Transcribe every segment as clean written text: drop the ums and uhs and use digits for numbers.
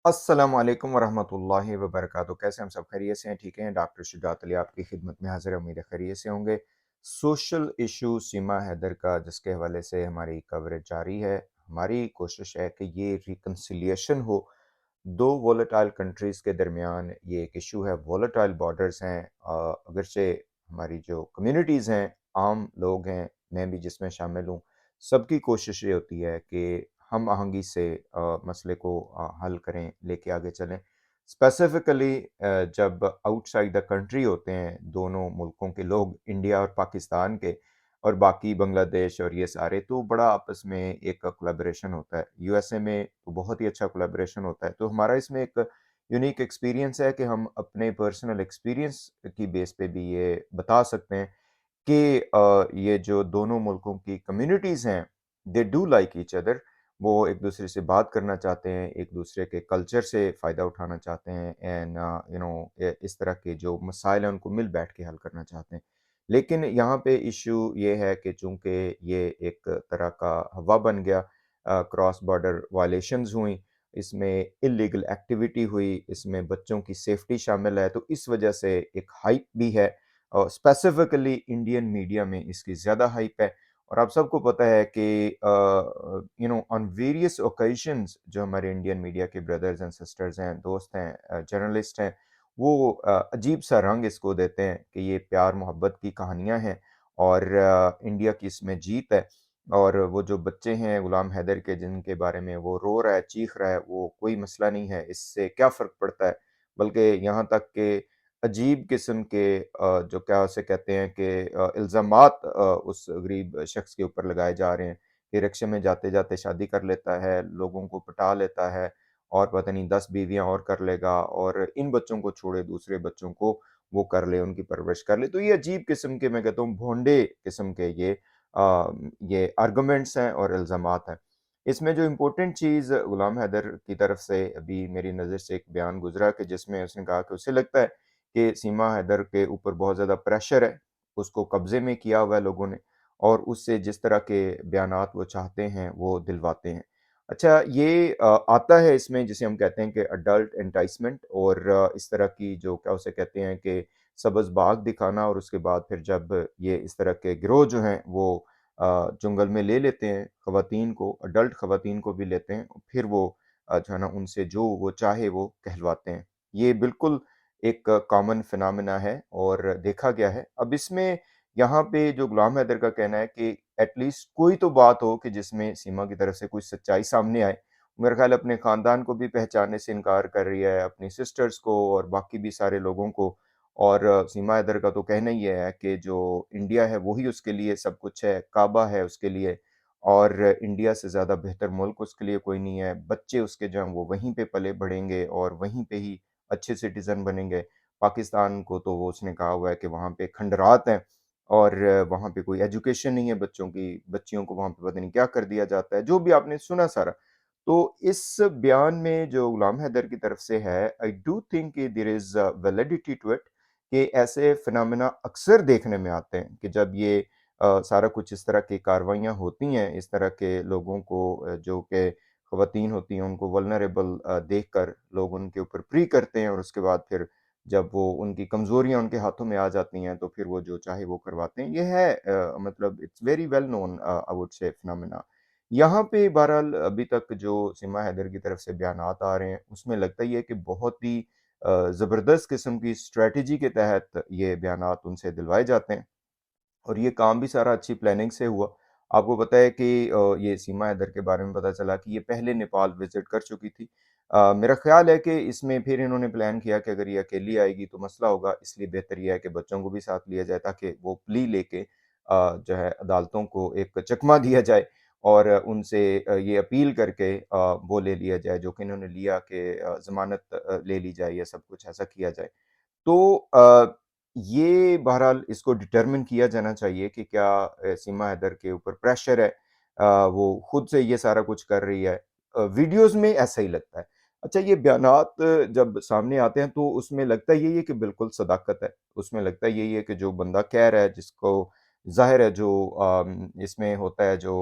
अस्सलामुअलैकुम वरहमतुल्लाहि वबरकातुहू। कैसे हम सब खैरियत से हैं? ठीक हैं? डॉक्टर शुजात अली आपकी खिदमत में हाज़िर है, उम्मीद है खैरियत से होंगे। सोशल इशू सीमा हैदर का जिसके हवाले से हमारी कवरेज जारी है। हमारी कोशिश है कि ये रिकन्सिलिएशन हो, दो वोलेटाइल कंट्रीज़ के दरमियान ये एक इशू है, वोलेटाइल बॉर्डर्स हैं। अगरचे हमारी जो कम्युनिटीज़ हैं, आम लोग हैं, मैं भी जिसमें शामिल हूँ, सबकी कोशिश ये होती है कि हम आहंगी से मसले को हल करें, लेके आगे चलें। स्पेसिफ़िकली जब आउटसाइड द कंट्री होते हैं, दोनों मुल्कों के लोग, इंडिया और पाकिस्तान के और बाकी बांग्लादेश और ये सारे, तो बड़ा आपस में एक कोलैबोरेशन होता है। यूएसए में तो बहुत ही अच्छा कोलैबोरेशन होता है। तो हमारा इसमें एक यूनिक एक्सपीरियंस है कि हम अपने पर्सनल एक्सपीरियंस की बेस पे भी ये बता सकते हैं कि ये जो दोनों मुल्कों की कम्युनिटीज़ हैं, they do like each other. वो एक-दूसरे से बात करना चाहते हैं, एक-दूसरे के कल्चर से फ़ायदा उठाना चाहते हैं एंड इस तरह के जो मसाइल हैं, उनको मिल बैठ के हल करना चाहते हैं। लेकिन यहाँ पे इश्यू ये है कि चूँकि ये एक तरह का हवा बन गया, क्रॉस बॉर्डर वायलेशंस हुई, इसमें इल्लीगल एक्टिविटी हुई, इसमें बच्चों की सेफ्टी शामिल है, तो इस वजह से एक हाइप भी है। स्पेसिफिकली इंडियन मीडिया में इसकी ज़्यादा हाइप है और आप सबको पता है कि ऑन वेरियस ओकेजन्स जो हमारे इंडियन मीडिया के ब्रदर्स एंड सिस्टर्स हैं, दोस्त हैं, जर्नलिस्ट हैं, वो अजीब सा रंग इसको देते हैं कि ये प्यार मोहब्बत की कहानियाँ हैं और इंडिया की इसमें जीत है। और वो जो बच्चे हैं गुलाम हैदर के जिनके बारे में वो रो रहा है, चीख रहा है, वो कोई मसला नहीं है, इससे क्या फ़र्क पड़ता है? बल्कि यहाँ तक कि अजीब किस्म के जो क्या उसे कहते हैं कि इल्ज़ामात उस गरीब शख्स के ऊपर लगाए जा रहे हैं कि रिक्शे में जाते-जाते शादी कर लेता है, लोगों को पटा लेता है और पता नहीं 10 बीवियाँ और कर लेगा और इन बच्चों को छोड़े दूसरे बच्चों को वो कर ले, उनकी परवरिश कर ले। तो ये अजीब किस्म के मैं कहता हूँ भोंडे किस्म के ये आर्गुमेंट्स हैं और इल्ज़ामात हैं। इसमें जो इम्पोर्टेंट चीज़ गुलाम हैदर की तरफ से अभी मेरी नज़र से एक बयान गुज़रा कि जिसमें उसने कहा कि उसे लगता है कि सीमा हैदर के ऊपर बहुत ज़्यादा प्रेशर है, उसको कब्ज़े में किया हुआ है लोगों ने और उससे जिस तरह के बयानात वो चाहते हैं, वो दिलवाते हैं। अच्छा ये आता है इसमें जिसे हम कहते हैं कि एडल्ट एंटाइसमेंट और इस तरह की जो क्या उसे कहते हैं कि सब्ज़ बाग दिखाना और उसके बाद फिर जब ये इस तरह के गिरोह जो हैं वो जंगल में ले लेते हैं ख़वातीन को, एडल्ट ख़वातीन को भी लेते हैं, फिर वो जो है ना उनसे जो वो चाहे वो कहलवाते हैं। ये बिल्कुल एक कॉमन फिनोमेना है और देखा गया है। अब इसमें यहाँ पे जो गुलाम हैदर का कहना है कि एटलीस्ट कोई तो बात हो कि जिसमें सीमा की तरफ से कोई सच्चाई सामने आए। मेरा ख़्याल अपने ख़ानदान को भी पहचानने से इनकार कर रही है, अपनी सिस्टर्स को और बाकी भी सारे लोगों को और सीमा हैदर का तो कहना ही ये है कि जो इंडिया है वही उसके लिए सब कुछ है, काबा है उसके लिए और इंडिया से ज़्यादा बेहतर मुल्क उसके लिए कोई नहीं है। बच्चे उसके जो हैं वो वहीं पे पले-बढ़ेंगे और वहीं पे ही अच्छे सिटीज़न बनेंगे। पाकिस्तान को तो वो उसने कहा हुआ है कि वहाँ पे खंडरात हैं और वहाँ पे कोई एजुकेशन नहीं है बच्चों की, बच्चियों को वहाँ पे पता नहीं क्या कर दिया जाता है, जो भी आपने सुना सारा। तो इस बयान में जो गुलाम हैदर की तरफ से है, आई डू थिंक कि there is validity to it कि ऐसे फिनोमेना अक्सर देखने में आते हैं कि जब ये सारा कुछ इस तरह की कार्रवाइयाँ होती हैं, इस तरह के लोगों को जो कि ख़वातीन होती हैं, उनको वल्नरेबल देखकर लोग उनके ऊपर प्री करते हैं और उसके बाद फिर जब वो उनकी कमज़ोरियाँ उनके हाथों में आ जाती हैं, तो फिर वो जो चाहे वो करवाते हैं। ये है मतलब it's very well known I would say phenomena. यहाँ पे बहरहाल अभी तक जो सीमा हैदर की तरफ से बयानात आ रहे हैं, उसमें लगता ही है कि बहुत ही ज़बरदस्त किस्म की स्ट्रैटेजी के तहत ये बयानात उनसे दिलवाए जाते हैं। और ये काम भी सारा अच्छी प्लानिंग से हुआ। आपको पता है कि ये सीमा हैदर के बारे में पता चला कि ये पहले नेपाल विज़िट कर चुकी थी। मेरा ख़्याल है कि इसमें फिर इन्होंने प्लान किया कि अगर ये अकेली आएगी तो मसला होगा, इसलिए बेहतर ये है कि बच्चों को भी साथ लिया जाए ताकि वो प्ली लेके जो है अदालतों को एक चकमा दिया जाए और उनसे ये अपील करके वो ले लिया जाए जो कि इन्होंने लिया कि ज़मानत ले ली जाए या सब कुछ ऐसा किया जाए। तो ये बहरहाल इसको डिटरमिन किया जाना चाहिए कि क्या सीमा हैदर के ऊपर प्रेशर है, वो खुद से ये सारा कुछ कर रही है। वीडियोज़ में ऐसा ही लगता है। अच्छा ये बयानात जब सामने आते हैं तो उसमें लगता यही है कि बिल्कुल सदाकत है। उसमें लगता यही है कि जो बंदा कह रहा है जिसको ज़ाहिर है जो इसमें होता है जो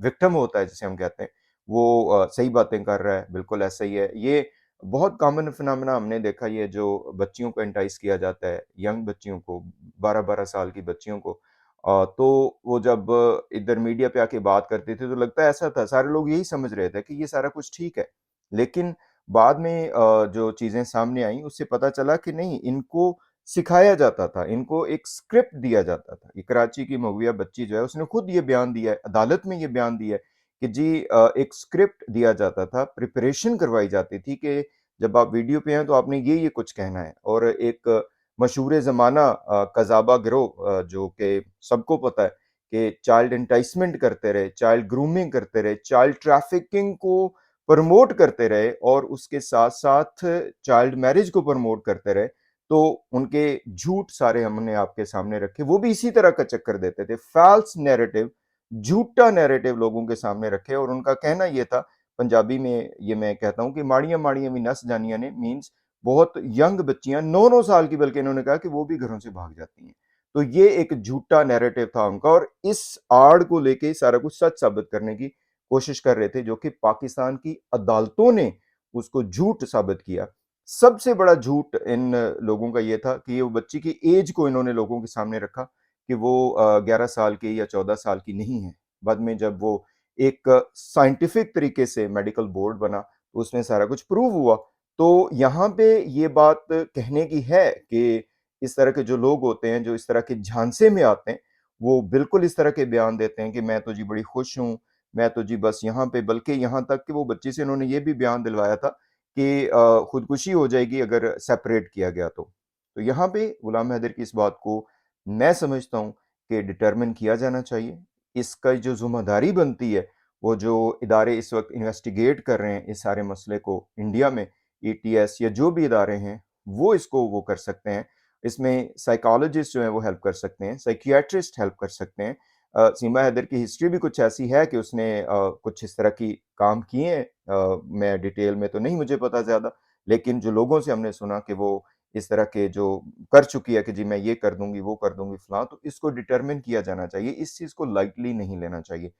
विक्टिम होता है जिसे हम कहते हैं, वो सही बातें कर रहा है, बिल्कुल ऐसा ही है। ये बहुत कॉमन फिनोमेना हमने देखा, ये जो बच्चियों को एंटाइस किया जाता है, यंग बच्चियों को, 12-12 साल की बच्चियों को। तो वो जब इधर मीडिया पे आके बात करते थे तो लगता ऐसा था, सारे लोग यही समझ रहे थे कि ये सारा कुछ ठीक है। लेकिन बाद में जो चीज़ें सामने आईं उससे पता चला कि नहीं, इनको सिखाया जाता था, इनको एक स्क्रिप्ट दिया जाता था। ये कराची की मऊविया बच्ची जो है उसने खुद ये बयान दिया है, अदालत में ये बयान दिया है कि जी एक स्क्रिप्ट दिया जाता था, प्रिपरेशन करवाई जाती थी कि जब आप वीडियो पे हैं तो आपने ये कुछ कहना है। और एक मशहूर ज़माना कज़ाबा गिरोह, जो कि सबको पता है कि चाइल्ड एंटाइसमेंट करते रहे, चाइल्ड ग्रूमिंग करते रहे, चाइल्ड ट्रैफिकिंग को प्रमोट करते रहे और उसके साथ-साथ चाइल्ड मैरिज को प्रमोट करते रहे। तो उनके झूठ सारे हमने आपके सामने रखे, वो भी इसी तरह का चक्कर देते थे, फ़ाल्स नैरेटिव, झूठा नैरेटिव लोगों के सामने रखे। और उनका कहना ये था, पंजाबी में ये मैं कहता हूँ कि माड़ियाँ माड़ियाँ भी नस जानियाँ ने, मीन्स बहुत यंग बच्चियाँ 9-9 साल की, बल्कि इन्होंने कहा कि वो भी घरों से भाग जाती हैं। तो ये एक झूठा नैरेटिव था उनका और इस आड़ को लेके सारा कुछ सच साबित करने की कोशिश कर रहे थे, जो कि पाकिस्तान की अदालतों ने उसको झूठ साबित किया। सबसे बड़ा झूठ इन लोगों का ये था कि वो बच्ची की एज को इन्होंने लोगों के सामने रखा कि वो 11 साल की या 14 साल की नहीं है। बाद में जब वो एक साइंटिफिक तरीके से मेडिकल बोर्ड बना, तो उसमें सारा कुछ प्रूव हुआ। तो यहाँ पे ये बात कहने की है कि इस तरह के जो लोग होते हैं, जो इस तरह के झांसे में आते हैं, वो बिल्कुल इस तरह के बयान देते हैं कि मैं तो जी बड़ी खुश हूँ, मैं तो जी बस यहाँ पे, बल्कि यहाँ तक कि वो बच्ची से उन्होंने ये भी बयान दिलवाया था कि खुदकुशी हो जाएगी अगर सेपरेट किया गया तो। तो यहाँ पे गुलाम हैदर की इस बात को मैं समझता हूँ कि डिटरमिन किया जाना चाहिए। इसका जो ज़िम्मेदारी बनती है, वो जो इदारे इस वक़्त इन्वेस्टिगेट कर रहे हैं इस सारे मसले को इंडिया में, एटीएस या जो भी इदारे हैं, वो इसको वो कर सकते हैं। इसमें साइकोलॉजिस्ट जो हैं वो हेल्प कर सकते हैं, साइकियाट्रिस्ट हेल्प कर सकते हैं। सीमा हैदर की हिस्ट्री भी कुछ ऐसी है कि उसने कुछ इस तरह की काम किए हैं। मैं डिटेल में तो नहीं मुझे पता ज़्यादा, लेकिन जो लोगों से हमने सुना कि वो इस तरह के जो कर चुकी है कि जी मैं ये कर दूँगी, वो कर दूँगी, फलाँ, तो इसको डिटरमिन किया जाना चाहिए। इस चीज़ को लाइटली नहीं लेना चाहिए।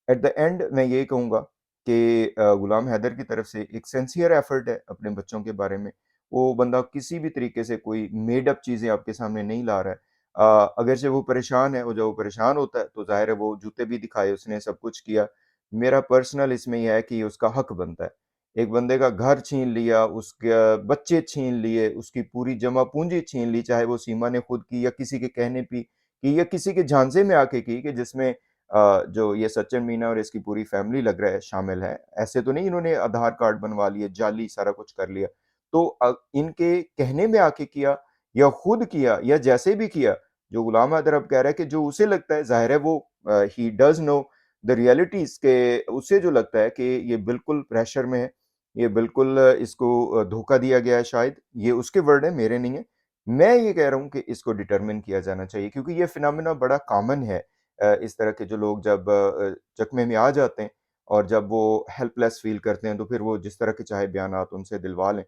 एट द एंड मैं ये कहूँगा कि गुलाम हैदर की तरफ से एक सिंसियर एफर्ट है अपने बच्चों के बारे में। वो बंदा किसी भी तरीके से कोई मेड अप चीज़ें आपके सामने नहीं ला रहा है। अगरचे वो परेशान है, वो जब वो परेशान होता है तो ज़ाहिर है वो जूते भी दिखाए, उसने सब कुछ किया। मेरा पर्सनल इसमें ये है कि ये उसका हक बनता है। एक बंदे का घर छीन लिया, उसके बच्चे छीन लिए, उसकी पूरी जमा पूँजी छीन ली, चाहे वो सीमा ने खुद की या किसी के कहने पे की या किसी के झांसे में आके की, कि जिसमें जो ये सचिन मीना और इसकी पूरी फैमिली लग रहा है शामिल है। ऐसे तो नहीं इन्होंने आधार कार्ड बनवा लिए, जाली सारा कुछ कर लिया। तो इनके कहने में आके किया या खुद किया या जैसे भी किया, जो गुलाम हैदर अब कह रहा है कि जो उसे लगता है, ज़ाहिर है वो he does know the realities, के उसे जो लगता है कि ये बिल्कुल प्रेशर में है, ये बिल्कुल इसको धोखा दिया गया है शायद, ये उसके वर्ड हैं, मेरे नहीं है। मैं ये कह रहा हूँ कि इसको डिटरमिन किया जाना चाहिए, क्योंकि ये फिनोमेना बड़ा कॉमन है। इस तरह के जो लोग जब चकमे में आ जाते हैं और जब वो हेल्पलेस फ़ील करते हैं, तो फिर वो जिस तरह के चाहे बयानात उनसे दिलवा लें।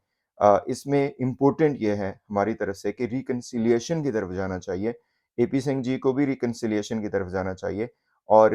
इसमें इम्पोर्टेंट ये है हमारी तरफ से कि रिकन्सिलिएशन की तरफ जाना चाहिए। एपी सिंह जी को भी रिकन्सिलिएशन की तरफ जाना चाहिए। और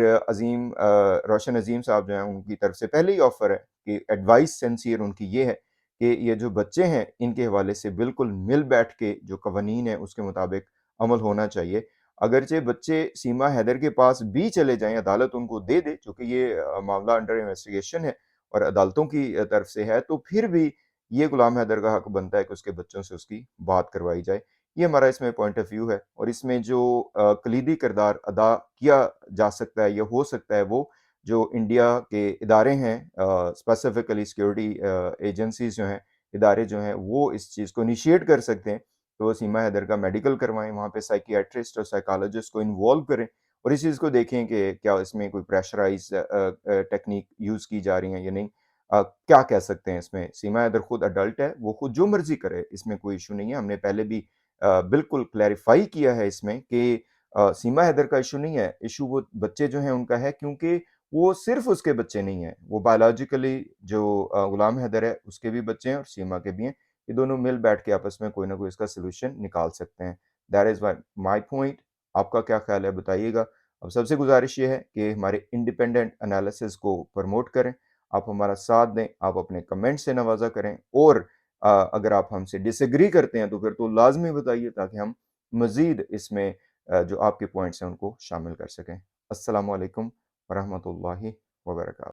रोशन अज़ीम साहब जो हैं, उनकी तरफ से पहले ही ऑफ़र है कि एडवाइस सिंसियर उनकी ये है कि ये जो बच्चे हैं, इनके हवाले से बिल्कुल मिल बैठ के जो कवानीन है, उसके मुताबिक अमल होना चाहिए। अगरचे बच्चे सीमा हैदर के पास भी चले जाएँ, अदालत उनको दे दे, चूँकि ये मामला अंडर इन्वेस्टिगेशन है और अदालतों की तरफ से है, तो फिर भी ये गुलाम हैदर का हक बनता है कि उसके बच्चों से उसकी बात करवाई जाए। ये हमारा इसमें पॉइंट ऑफ व्यू है। और इसमें जो कलीदी किरदार अदा किया जा सकता है या हो सकता है, वो जो इंडिया के इदारे हैं, स्पेसिफिकली सिक्योरिटी एजेंसीज़ जो हैं, इदारे जो हैं, वो इस चीज़ को इनिशिएट कर सकते हैं। तो वो सीमा हैदर का मेडिकल करवाएँ, वहाँ पे साइकियाट्रिस्ट और साइकोलॉजिस्ट को इन्वॉल्व करें और इस चीज़ को देखें कि क्या इसमें कोई प्रेशराइज़ टेक्नीक यूज़ की जा रही है या नहीं। क्या कह सकते हैं इसमें? सीमा हैदर खुद एडल्ट है, वो खुद जो मर्ज़ी करे, इसमें कोई इश्यू नहीं है। हमने पहले भी बिल्कुल क्लैरिफ़ाई किया है इसमें कि सीमा हैदर का इश्यू नहीं है, इश्यू वो बच्चे जो हैं उनका है, क्योंकि वो सिर्फ़ उसके बच्चे नहीं हैं, वो बायोलॉजिकली जो गुलाम हैदर है, उसके भी बच्चे हैं और सीमा के भी हैं। ये दोनों मिल बैठ के आपस में कोई ना कोई इसका सॉल्यूशन निकाल सकते हैं। That is my point. आपका क्या ख़्याल है बताइएगा। अब सबसे गुज़ारिश ये है कि हमारे इंडिपेंडेंट एनालिसिस को प्रमोट करें। आप हमारा साथ दें, आप अपने कमेंट से नवाज़ा करें और अगर आप हमसे डिसएग्री करते हैं तो फिर तो लाज़मी बताइए ताकि हम मज़ीद इसमें जो आपके पॉइंट्स हैं उनको शामिल कर सकें। अस्सलामु अलैकुम व रहमतुल्लाहि व बरकातहू।